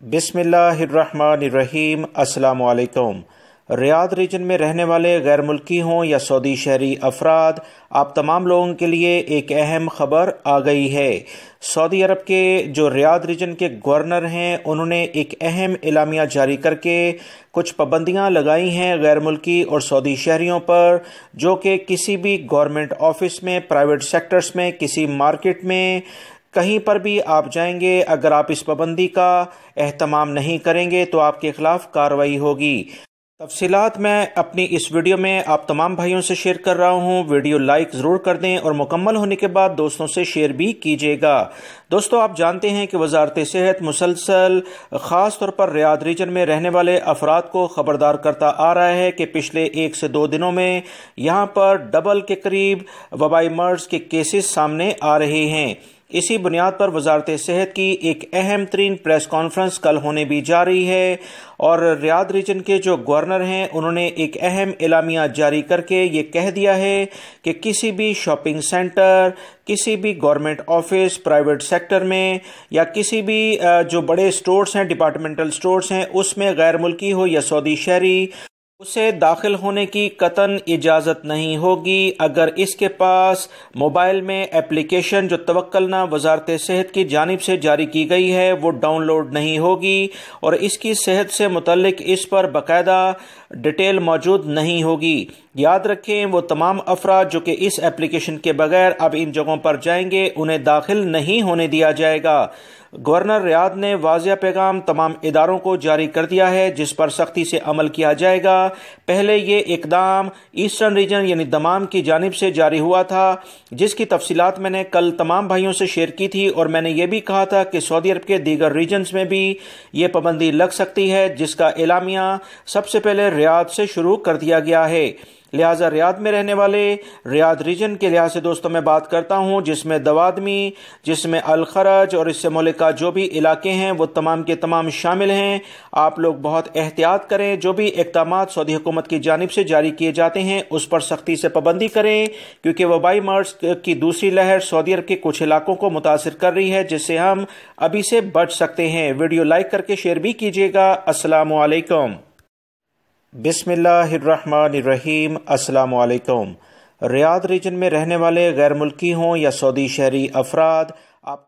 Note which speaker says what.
Speaker 1: بسم اللہ الرحمن الرحیم۔ السلام علیکم۔ ریاض ریجن میں رہنے والے غیر ملکی ہوں یا سعودی شہری افراد، آپ تمام لوگوں کے لیے ایک اہم خبر آ گئی ہے۔ سعودی عرب کے جو ریاض ریجن کے گورنر ہیں، انہوں نے ایک اہم اعلامیہ جاری کر کے کچھ پابندیاں لگائی ہیں غیر ملکی اور سعودی شہریوں پر، جو کہ کسی بھی گورنمنٹ آفس میں، پرائیویٹ سیکٹرز میں، کسی مارکیٹ میں، کہیں پر بھی آپ جائیں گے، اگر آپ اس پابندی کا اہتمام نہیں کریں گے تو آپ کے خلاف کارروائی ہوگی۔ تفصیلات میں اپنی اس ویڈیو میں آپ تمام بھائیوں سے شیئر کر رہا ہوں۔ ویڈیو لائک ضرور کر دیں اور مکمل ہونے کے بعد دوستوں سے شیئر بھی کیجیے گا۔ دوستو، آپ جانتے ہیں کہ وزارت صحت مسلسل خاص طور پر ریاض ریجن میں رہنے والے افراد کو خبردار کرتا آ رہا ہے کہ پچھلے 1 سے 2 دنوں میں یہاں پر ڈبل کے قریب وبائی مرض کے کیسز سامنے آ رہے ہیں۔ اسی بنیاد پر وزارت صحت کی ایک اہم ترین پریس کانفرنس کل ہونے بھی جا رہی ہے، اور ریاض ریجن کے جو گورنر ہیں انہوں نے ایک اہم اعلامیہ جاری کر کے یہ کہہ دیا ہے کہ کسی بھی شاپنگ سینٹر، کسی بھی گورنمنٹ آفس، پرائیویٹ سیکٹر میں، یا کسی بھی جو بڑے سٹورز ہیں، ڈپارٹمنٹل سٹورز ہیں، اس میں غیر ملکی ہو یا سعودی شہری، اسے داخل ہونے کی قطعاً اجازت نہیں ہوگی اگر اس کے پاس موبائل میں اپلیکیشن جو توکلنا وزارت صحت کی جانب سے جاری کی گئی ہے وہ ڈاؤن لوڈ نہیں ہوگی، اور اس کی صحت سے متعلق اس پر باقاعدہ ڈیٹیل موجود نہیں ہوگی۔ یاد رکھیں، وہ تمام افراد جو کہ اس اپلیکیشن کے بغیر اب ان جگہوں پر جائیں گے، انہیں داخل نہیں ہونے دیا جائے گا۔ گورنر ریاض نے واضح پیغام تمام اداروں کو جاری کر دیا ہے جس پر سختی سے عمل کیا جائے گا۔ پہلے یہ اقدام ایسٹرن ریجن یعنی دمام کی جانب سے جاری ہوا تھا، جس کی تفصیلات میں نے کل تمام بھائیوں سے شیئر کی تھی، اور میں نے یہ بھی کہا تھا کہ سعودی عرب کے دیگر ریجنز میں بھی یہ پابندی لگ سکتی ہے، جس کا اعلامیہ سب سے پہلے ریاض سے شروع کر دیا گیا ہے۔ لہٰذا ریاض میں رہنے والے ریاض ریجن کے لحاظ سے دوستوں میں بات کرتا ہوں، جس میں دوادمی، جس میں الخرج اور اس سے ملکہ جو بھی علاقے ہیں وہ تمام کے تمام شامل ہیں۔ آپ لوگ بہت احتیاط کریں، جو بھی اقدامات سعودی حکومت کی جانب سے جاری کیے جاتے ہیں اس پر سختی سے پابندی کریں، کیونکہ وبائی مرض کی دوسری لہر سعودی عرب کے کچھ علاقوں کو متاثر کر رہی ہے، جس سے ہم ابھی سے بچ سکتے ہیں۔ ویڈیو لائک کر کے شیئر بھی کیجیے گا۔ السلام علیکم۔ بسم اللہ الرحمن الرحیم۔ السلام علیکم۔ ریاض ریجن میں رہنے والے غیر ملکی ہوں یا سعودی شہری افراد، آپ